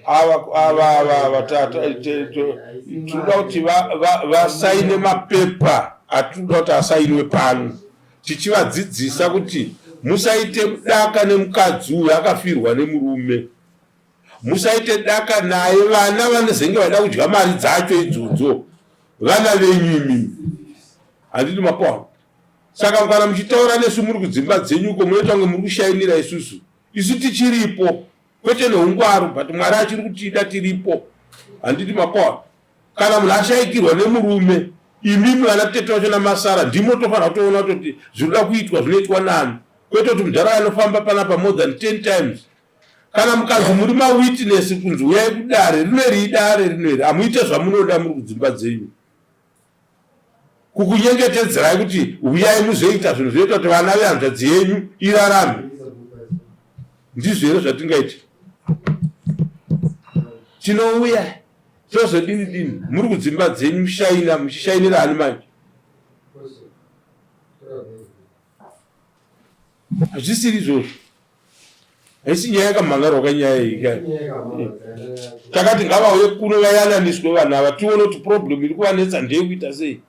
ava vatata tinoda kuti vasaine mapepa atinoda kuti asainwe pano, tichivadzidzisa kuti musaite daka nemukadzi uyu akafirwa nemurume, musaite daka naye, vana vanezenge vada kudya mari dzacho idzodzo, vana venyu imimi, handiti mapawa. Saka kana muchitaura nesu muri kudzimba dzenyu uko munoita kunge muri kushainira isusu, isu tichiripo, kwete neungwaru, but Mwari achiri kutida tiripo, handiti mapawa. Kana munhu ashaikirwa nemurume, imimi vana tete vacho namasara ndimo tofanira kutoona kuti zvinoda kuitwa zvinoitwa nani, kwete kuti mudhara anofamba panapa more than 10 times. Kana mukadzi muri mawitness kunzi uyai kudare, rineri idare rineri, hamuite zvamunoda muri kudzimba dzenyu. Kukunyengetedzerai kuti uyai muzoita zvinhu zvinoita kuti vana vehanzvadzi yenyu irarame. Ndizvo here zvatingaita. Tinouya tozodini muri kudzimba dzenyu mushaina, muchishainira ani manje. Hazvisiri izvozvo. Haisi nyaya yakamhangara wakanyaya iyi. Takati ngavauye kuno vayananiswe vanhu ava tione kuti problem iri kuvanetsa ndeyekuita sei.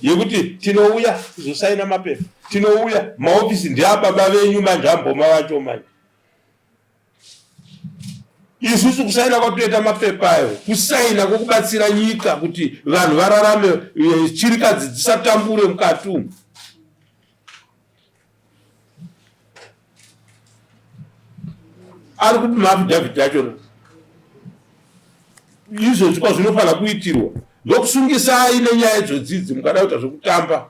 Yekuti tinouya kuzosaina mapepa, tinouya maofisi ndeababa venyu manje amboma vacho manje. Isusu kusaina kwatoita mapepa ayo, kusaina kwokubatsira nyika kuti vanhu vararame, chirikadzi dzisatambure mukati umu. Ari kupi maafidhavhiti acho izvozvo kwazvinofanira kuitirwa, ndokusungisai nenyaya idzodzidzi mukada kuita zvokutamba.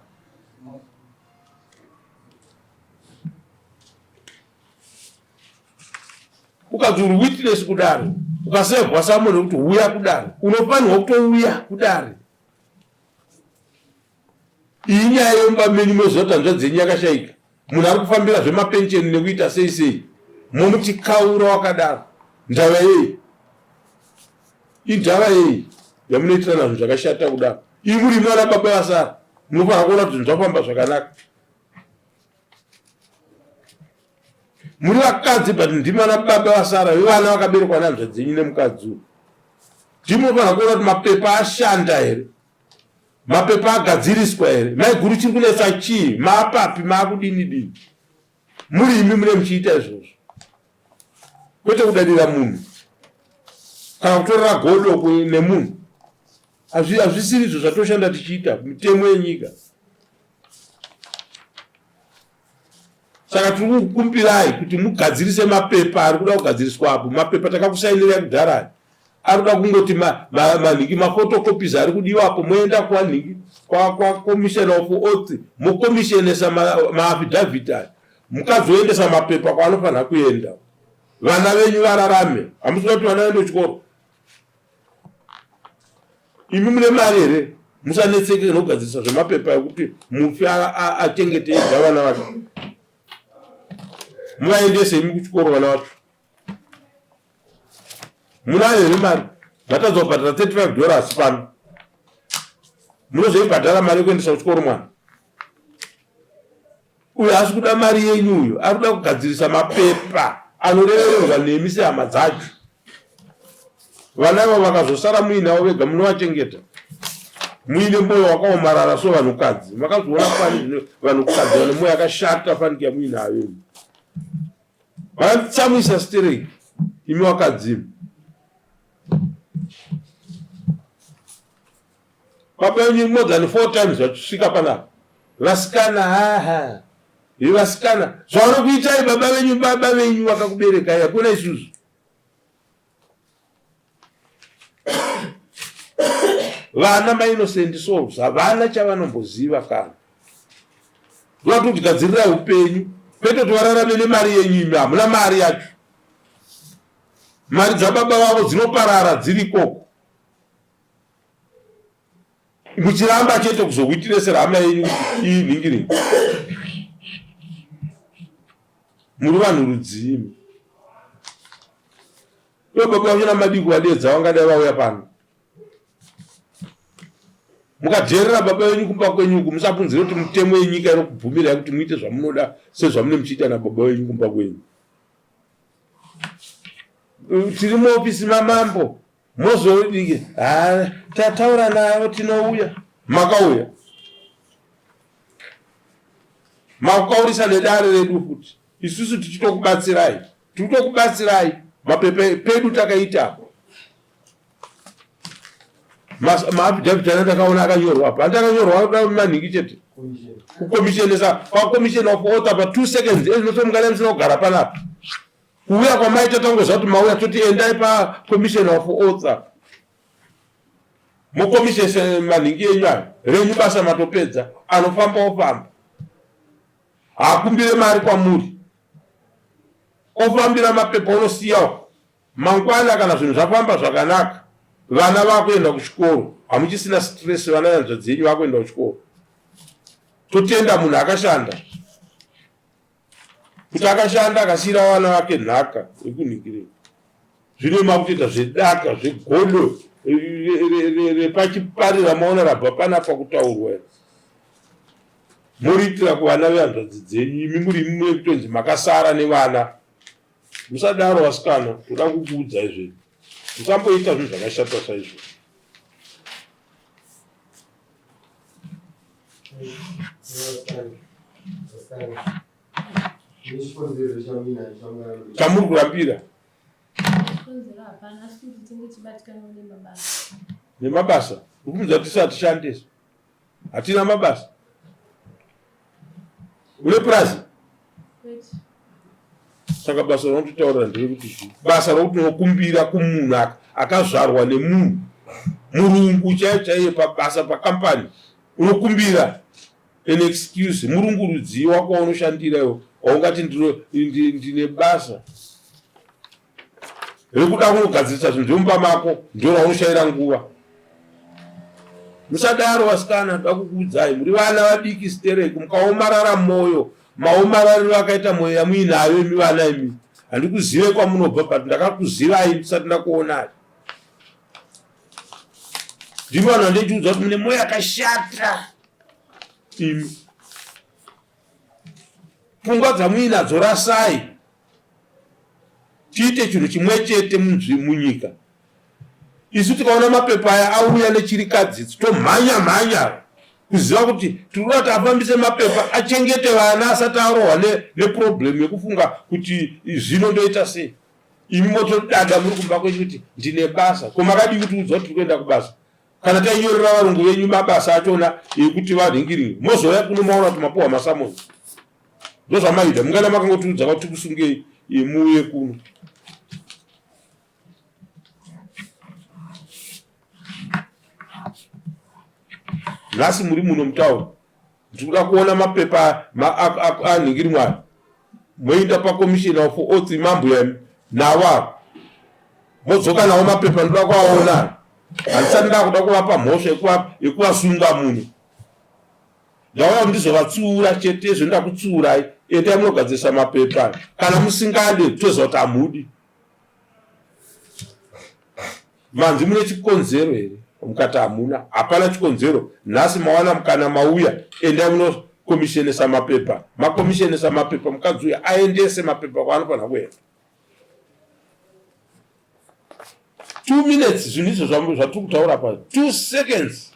Ukanzi uri witness kudare, ukasevhwa samunhu kuti uya kudare, unofanirwa kutouya kudare. Iyi nyaya yomba menyu mozoti hanzvadzi yenyu yakashaika, munhu ari kufambira zvemapensheni nekuita sei sei, momuchikaura wakadaro, ndava yei? Indava yei yamunoitira nazvo zvakashata kudaro? Imi muri mwana baba vasara, munofanira kuona kuti zvafamba zvakanaka. Muri vakadzi but ndimana baba vasara, vevana vakaberekwa nehanzvadzi yenyu nemukadzi uyu. Ndimofanira kuona kuti mapepa ashanda here, mapepa agadziriswa here, maiguru chiri kunetsa chii, maapapi, maakudini dini. Muri imi mune muchiita izvozvo, kwete kudadira munhu kana kutorera godo nemunhu. Hazvisiri izvo zvatoshanda tichiita mitemo yenyika. Saka tiri kukumbirai kuti mugadzirise mapepa ari kuda kugadziriswa apo. Mapepa takakusainirai kudhara ari kuda kungoti manhingi mafotocopies ari kudiwa apo, moenda kwanhingi commissioner of oath, mokomissionesa maafidhavhiti aya, mukazoendesa mapepa kwaanofanira kuenda. Vana venyu vararame, hamusina kuti vana vaende kuchikoro. Imi mune mari here, musanetseke nokugadzirisa zvemapepa ekuti mufi achengetedza vana vacho. Muvaendese imi kuchikoro vana vacho. Munayo here mari, matadza kubhadhara $35 pano. Munozoibhadhara mari yekuendesa kuchikoro mwana. Uyu asi kuda mari yenyu uyu, ari kuda kugadzirisa mapepa anorevererwa nemi sehama dzacho. Vana avo vakazosara muinavo vega munovachengeta. Muine moyo wakaomarara so vanhukadzi. Makazoona pani vanhukadzi vane moyo yakashata fanika muinayo. Vanotsamwisa straight imi wakadzima. Baba venyu more than 4 times vachisvika panapa. Vasikana vasikana zvavanokuitai baba venyu vakakuberekai, hakuna isusu. Vana mainocent souls havana chavanombosiva kana. Ndoda kuti gadzirirai upenyu, kwete kuti vararame nemari yenyu imi hamuna mari yacho. Mari dzababa vavo dzinoparara dziri ikoko. Muchiramba chete kuzowitnesera hama yenyu iyi nhingiringi. Muri vanhu rudzimi. Baba vanyu namadiko vadedza vangadai vauya pano. Mukajerera baba venyu kumba kwenyu, musabvunzire kuti mitemo yenyika inokubvumirai kuti muite zvamunoda sezvamune muchiita nababa venyu kumba kwenyu. tiri muofisi mamambo mozodike tataura nayo tinouya makauya makaurisa nedare redu futi isusu tichitokubatsirai mapepe pedu takaitapo maafidhavhiti andakaona akanyorwa pa andakanyorwa manhingi chete kukomishenesa pakomisheni of author pa 2 seconds ezvinotomungana musina kugara panapa kuuya kwamaita tangoziva kuti mauya toti endai pakomisheni of author mukomishese manhingi enyu ayo renyu basa matopedza anofamba ofamba hakumbire mari kwamuri ofambira mapepa unosiyawo mangwana kana zvinhu zvafamba zvakanaka vana vakuenda kuchikoro hamuchisina stress vana yanzva dzenyu vakuenda kuchikoro totenda munhu akashanda kuti akashanda akasiyira vana vake nhaka yekunhingirira zvine makutoita zvedaka zvegodo repachiparira maona rabva panapa kutaurwa muriitira kuvana vehanzvadzi dzenyu imi muri mumwe kutonzi makasara nevana musadaro vasikana toda kukuudzai zvenyu musamboita zvinhu zvakashata saizvo chamuri kurambira nemabasa ukumudza tisi hatishandeso hatina mabasa une purazi saka basa raunototaurira nderekuti basa rokuti unokumbira kumunhu akazvarwa nemunhu murungu chaiyo chaiye pabasa pakampani unokumbira an excuse murungu rudziwa kwaunoshandira iwo waungati ndine basa rekuda kunogadzirisa zvinhu zvemumba mako ndio raunoshayira nguva musadaro vasikana toda kukuudzai muri vana vadiki stereki mukaomarara mwoyo maomarariro akaita mwoyo yamuinayo imi vana imi handikuzive kwamunobva but ndakakuzivai ndisati ndakuonai ndimi vanhu vandichiudza kuti mune mwoyo yakashata imi pfungwa dzamuinadzo rasai tiite chinhu chimwe chete munyika isu tikaona mapepa aya auya nechirikadzidzi tomhanya kuziva kuti tiri kuti afambise mapepa achengete vana asati arohwa neproblemu yekufunga kuti zvino ndoita sei imi motodada muri kumba kwedu kuti ndine basa komakadii kuti udza kuti tiri kuenda kubasa kana tainyorera varungu venyu mabasa achona ekuti vanhingirire mozouya kuno maona kuti mapuhwa masamoni ndozvamaida mungana makangotiudza kuti tikusungei muuye kuno nhasi muri muno mutauni ndikuda kuona mapepa anhingiri mwari moenda pakomishena of author mambo nawa modzoka nawo mapepa ndoda kuaona handisati ndakuda kuvapa mhosva yekuvasunga munhu ndauya ndizovatsiura chete zvoenda kutsiurai endai munogadzirisa mapepa kana musingade toziva kuti hamudi manzi mune chikonzero here mukati hamuna hapana chikonzero nhasi mawana mukana mauya endai munokomishenesa mapepa makomishenesa mapepa mukadzi uya aendese mapepa kwaanofanira kuenda 2 minutes zvinhu izvo zvatiri kutaura pa 2 seconds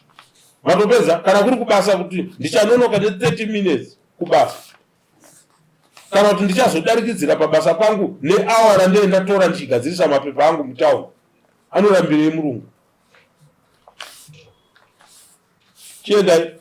matopedza kana kuri kubasa kuti ndichanonoka ne30 minutes kubasa kana kuti ndichazodarikidzira pabasa pangu neawara ndoendatora ndichigadzirisa mapepa angu mutauni anorambirei murungu chiendai